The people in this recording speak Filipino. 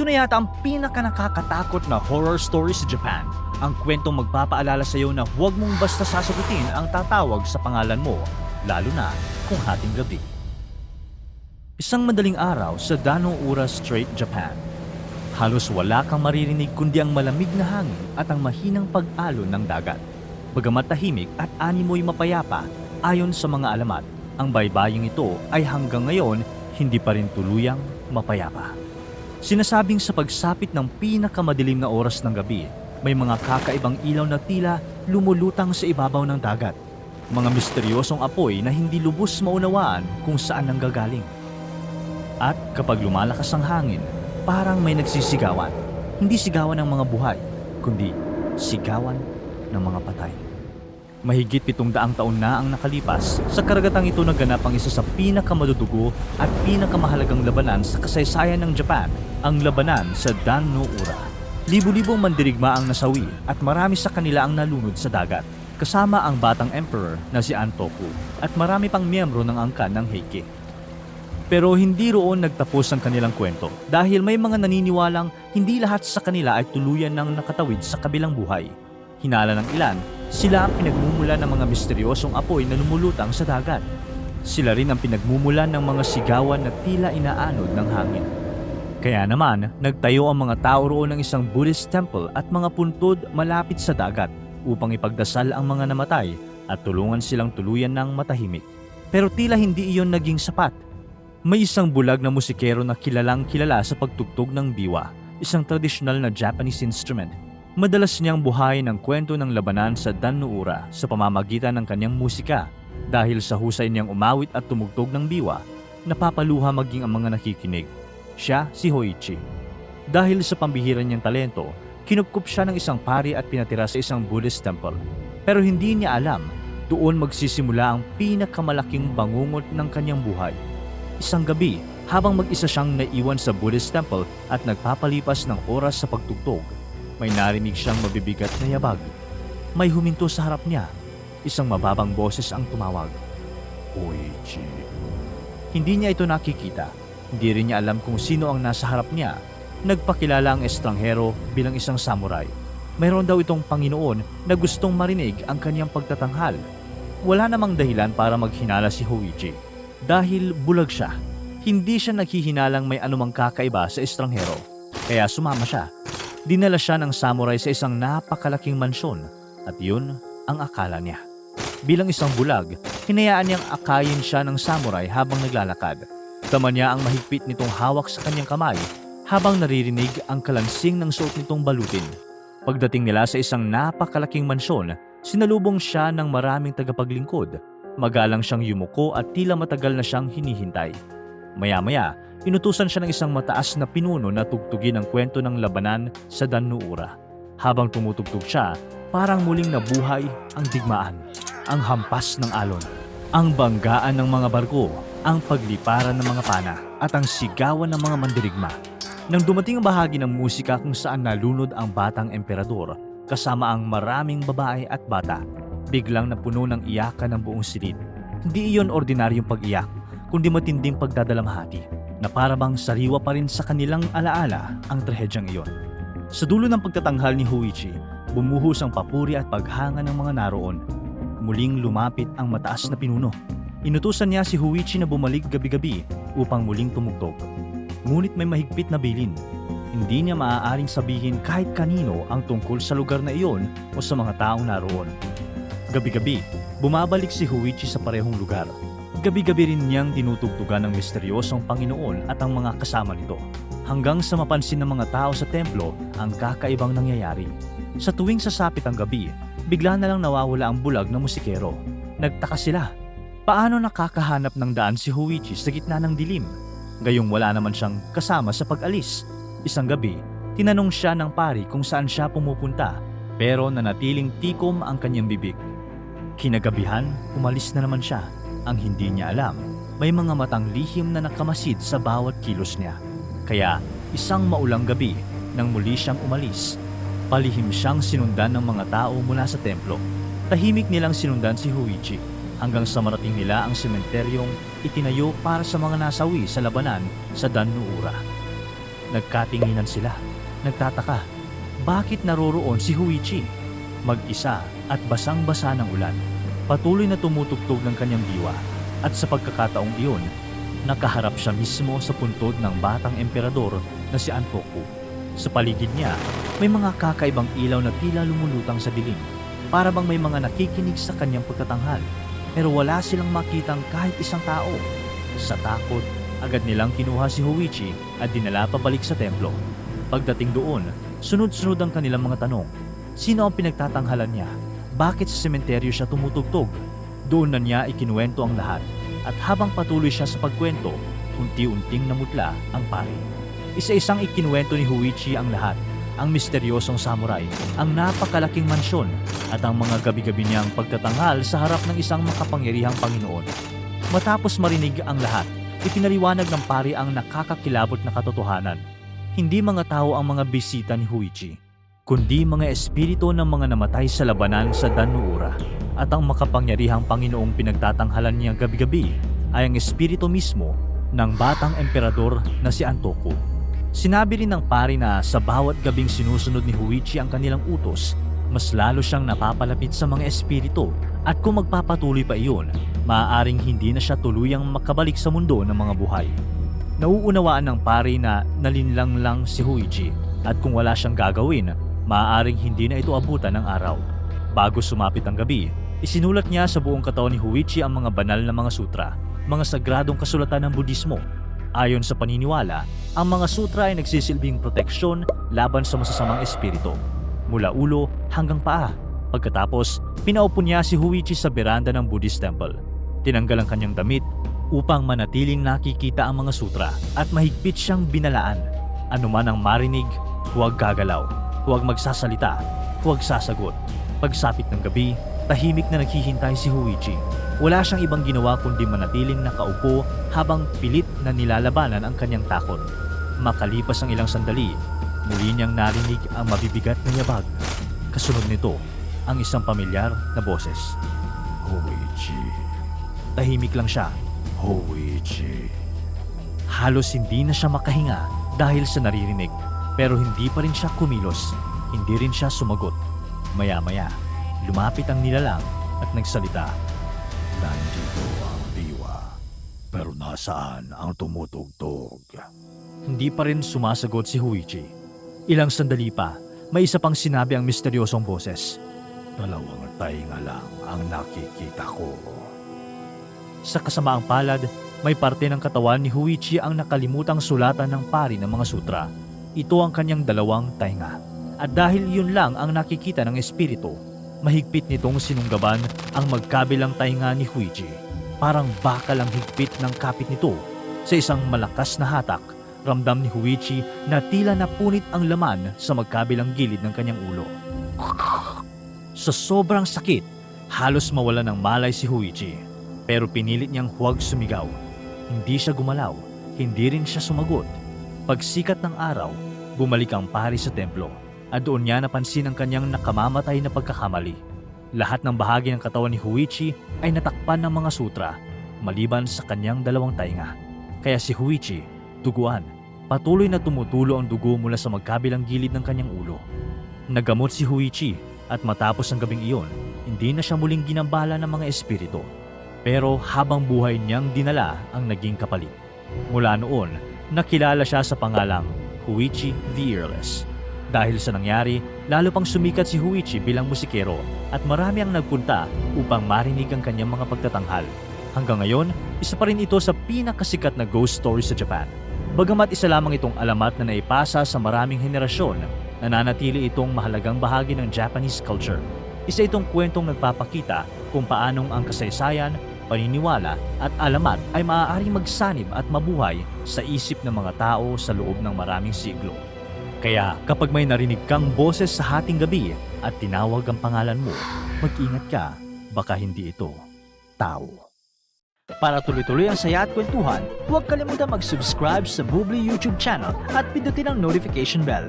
Ito na yata ang pinaka-nakakatakot na horror story sa Japan. Ang kwentong magpapaalala sa iyo na huwag mong basta sasagutin ang tatawag sa pangalan mo, lalo na kung hating gabi. Isang madaling araw sa Danoura Strait, Japan. Halos wala kang maririnig kundi ang malamig na hangin at ang mahinang pag-alon ng dagat. Bagamat tahimik at animoy mapayapa, ayon sa mga alamat, ang baybaying ito ay hanggang ngayon hindi pa rin tuluyang mapayapa. Sinasabing sa pagsapit ng pinakamadilim na oras ng gabi, may mga kakaibang ilaw na tila lumulutang sa ibabaw ng dagat. Mga misteryosong apoy na hindi lubos maunawaan kung saan nanggagaling. At kapag lumalakas ang hangin, parang may nagsisigawan. Hindi sigawan ng mga buhay, kundi sigawan ng mga patay. Mahigit 700 taon na ang nakalipas, sa karagatang ito naganap ang isa sa pinakamadudugo at pinakamahalagang labanan sa kasaysayan ng Japan, ang labanan sa Dan-no-ura. Libo-libong mandirigma ang nasawi at marami sa kanila ang nalunod sa dagat, kasama ang batang emperor na si Antoku at marami pang miyembro ng angkan ng Heike. Pero hindi roon nagtapos ang kanilang kwento dahil may mga naniniwalang hindi lahat sa kanila ay tuluyan ng nakatawid sa kabilang buhay. Hinala ng ilan, sila ang pinagmumula ng mga misteryosong apoy na lumulutang sa dagat. Sila rin ang pinagmumula ng mga sigawan na tila inaanod ng hangin. Kaya naman, nagtayo ang mga tao roon ng isang Buddhist temple at mga puntod malapit sa dagat upang ipagdasal ang mga namatay at tulungan silang tuluyan ng matahimik. Pero tila hindi iyon naging sapat. May isang bulag na musikero na kilalang kilala sa pagtugtog ng biwa, isang tradisyonal na Japanese instrument. Madalas niyang buhayin ang kwento ng labanan sa Dan-no-ura sa pamamagitan ng kanyang musika. Dahil sa husay niyang umawit at tumugtog ng biwa, napapaluha maging ang mga nakikinig. Siya si Hoichi. Dahil sa pambihira niyang talento, kinupkup siya ng isang pari at pinatira sa isang Buddhist temple. Pero hindi niya alam, doon magsisimula ang pinakamalaking bangungot ng kanyang buhay. Isang gabi, habang mag-isa siyang naiwan sa Buddhist temple at nagpapalipas ng oras sa pagtugtog, may narinig siyang mabibigat na yabag. May huminto sa harap niya. Isang mababang boses ang tumawag. Hoichi. Hindi niya ito nakikita. Hindi rin niya alam kung sino ang nasa harap niya. Nagpakilala ang estranghero bilang isang samurai. Mayroon daw itong Panginoon na gustong marinig ang kanyang pagtatanghal. Wala namang dahilan para maghinala si Hoichi. Dahil bulag siya. Hindi siya naghihinalang may anumang kakaiba sa estranghero. Kaya sumama siya. Dinala siya ng samurai sa isang napakalaking mansyon at yun ang akala niya. Bilang isang bulag, hinayaan niyang akayin siya ng samurai habang naglalakad. Tama niya ang mahigpit nitong hawak sa kanyang kamay habang naririnig ang kalansing ng suot nitong balutin. Pagdating nila sa isang napakalaking mansyon, sinalubong siya ng maraming tagapaglingkod. Magalang siyang yumuko at tila matagal na siyang hinihintay. Maya-maya, inutusan siya ng isang mataas na pinuno na tugtugin ang kwento ng labanan sa Dan-no-ura. Habang tumutugtog siya, parang muling nabuhay ang digmaan, ang hampas ng alon, ang banggaan ng mga barko, ang pagliparan ng mga pana, at ang sigawan ng mga mandirigma. Nang dumating ang bahagi ng musika kung saan nalunod ang batang emperador, kasama ang maraming babae at bata, biglang napuno ng iyakan ng buong silid. Hindi iyon ordinaryong pag-iyak, kundi matinding pagdadalamhati na parabang sariwa pa rin sa kanilang alaala ang trahedyang iyon. Sa dulo ng pagtatanghal ni Hoichi, bumuhos ang papuri at paghanga ng mga naroon. Muling lumapit ang mataas na pinuno. Inutusan niya si Hoichi na bumalik gabi-gabi upang muling tumugtog. Ngunit may mahigpit na bilin. Hindi niya maaaring sabihin kahit kanino ang tungkol sa lugar na iyon o sa mga taong naroon. Gabi-gabi, bumabalik si Hoichi sa parehong lugar. Gabi-gabi rin niyang tinutugtugan ng misteryosong Panginoon at ang mga kasama nito, hanggang sa mapansin ng mga tao sa templo ang kakaibang nangyayari. Sa tuwing sasapit ang gabi, bigla na lang nawawala ang bulag na musikero. Nagtaka sila. Paano nakakahanap ng daan si Hoichi sa gitna ng dilim? Gayong wala naman siyang kasama sa pag-alis. Isang gabi, tinanong siya ng pari kung saan siya pumupunta, pero nanatiling tikom ang kanyang bibig. Kinagabihan, umalis na naman siya. Ang hindi niya alam, may mga matang lihim na nakamasid sa bawat kilos niya. Kaya isang maulang gabi, nang muli siyang umalis, palihim siyang sinundan ng mga tao mula sa templo. Tahimik nilang sinundan si Hoichi hanggang sa marating nila ang sementeryong itinayo para sa mga nasawi sa labanan sa Dan-no-ura. Nagkatinginan sila. Nagtataka. Bakit naroroon si Huichi? Mag-isa at basang-basa ng ulan. Patuloy na tumutugtog ng kanyang diwa. At sa pagkakataong iyon, nakaharap siya mismo sa puntod ng batang emperador na si Antoku. Sa paligid niya, may mga kakaibang ilaw na tila lumulutang sa dilim. Para bang may mga nakikinig sa kanyang pagtatanghal. Pero wala silang makitang kahit isang tao. Sa takot, agad nilang kinuha si Huichi at dinala pabalik sa templo. Pagdating doon, sunod-sunod ang kanilang mga tanong. Sino ang pinagtatanghalan niya? Bakit sa sementeryo siya tumutugtog? Doon na niya ikinuwento ang lahat. At habang patuloy siya sa pagkwento, unti-unting namutla ang pari. Isa-isang ikinuwento ni Huichi ang lahat. Ang misteryosong samurai, ang napakalaking mansyon, at ang mga gabi-gabi niyang pagtatanghal sa harap ng isang makapangyarihang Panginoon. Matapos marinig ang lahat, ipinaliwanag ng pari ang nakakakilabot na katotohanan. Hindi mga tao ang mga bisita ni Huichi, kundi mga espiritu ng mga namatay sa labanan sa Dan-no-ura. At ang makapangyarihang Panginoong pinagtatanghalan niya gabi-gabi ay ang espiritu mismo ng batang emperador na si Antoku. Sinabi rin ng pari na sa bawat gabing sinusunod ni Huichi ang kanilang utos, mas lalo siyang napapalapit sa mga espiritu at kung magpapatuloy pa iyon, maaaring hindi na siya tuluyang makabalik sa mundo ng mga buhay. Nauunawaan ng pari na nalinlang lang si Huichi at kung wala siyang gagawin, maaaring hindi na ito abutan ng araw. Bago sumapit ang gabi, isinulat niya sa buong katawan ni Huichi ang mga banal na mga sutra, mga sagradong kasulatan ng Budismo. Ayon sa paniniwala, ang mga sutra ay nagsisilbing proteksyon laban sa masasamang espiritu, mula ulo hanggang paa. Pagkatapos, pinaupo niya si Huichi sa beranda ng Buddhist temple. Tinanggal ang kanyang damit upang manatiling nakikita ang mga sutra at mahigpit siyang binalaan. Anuman ang marinig, huwag gagalaw, huwag magsasalita, huwag sasagot. Pagsapit ng gabi, tahimik na naghihintay si Huichi. Wala siyang ibang ginawa kundi manatiling nakaupo habang pilit na nilalabanan ang kanyang takot. Makalipas ang ilang sandali, muli niyang narinig ang mabibigat na yabag. Kasunod nito, ang isang pamilyar na boses. Huichi. Tahimik lang siya. Huichi. Halos hindi na siya makahinga dahil sa naririnig, pero hindi pa rin siya kumilos. Hindi rin siya sumagot. Maya-maya, lumapit ang nilalang at nagsalita. Nandito ang diwa, pero nasaan ang tumutugtog? Hindi pa rin sumasagot si Huichi. Ilang sandali pa, may isa pang sinabi ang misteryosong boses. Dalawang tainga lang ang nakikita ko. Sa kasamaang palad, may parte ng katawan ni Huichi ang nakalimutang sulatan ng pari ng mga sutra. Ito ang kanyang dalawang tainga. At dahil yun lang ang nakikita ng espiritu, mahigpit nitong sinunggaban ang magkabilang tainga ni Huichi. Parang bakal ang higpit ng kapit nito. Sa isang malakas na hatak, ramdam ni Huichi na tila napunit ang laman sa magkabilang gilid ng kanyang ulo. Sa sobrang sakit, halos mawala ng malay si Huichi. Pero pinilit niyang huwag sumigaw. Hindi siya gumalaw, hindi rin siya sumagot. Pagsikat ng araw, bumalik ang pari sa templo. At doon niya napansin ang kanyang nakamamatay na pagkakamali. Lahat ng bahagi ng katawan ni Huichi ay natakpan ng mga sutra, maliban sa kanyang dalawang tainga. Kaya si Huichi, duguan, patuloy na tumutulo ang dugo mula sa magkabilang gilid ng kanyang ulo. Nagamot si Huichi at matapos ang gabing iyon, hindi na siya muling ginambala ng mga espiritu. Pero habang buhay niyang dinala ang naging kapalit. Mula noon, nakilala siya sa pangalang Huichi the Earless. Dahil sa nangyari, lalo pang sumikat si Huichi bilang musikero at marami ang nagpunta upang marinig ang kanyang mga pagtatanghal. Hanggang ngayon, isa pa rin ito sa pinakasikat na ghost story sa Japan. Bagamat isa lamang itong alamat na naipasa sa maraming henerasyon, nananatili itong mahalagang bahagi ng Japanese culture. Isa itong kwentong nagpapakita kung paanong ang kasaysayan, paniniwala at alamat ay maaaring magsanib at mabuhay sa isip ng mga tao sa loob ng maraming siglo. Kaya kapag may narinig kang boses sa hating gabi at tinawag ang pangalan mo, mag-ingat ka, baka hindi ito tao. Para tuloy-tuloy ang saya at kwentuhan, huwag kalimutan mag-subscribe sa Bubbly YouTube channel at pindutin ang notification bell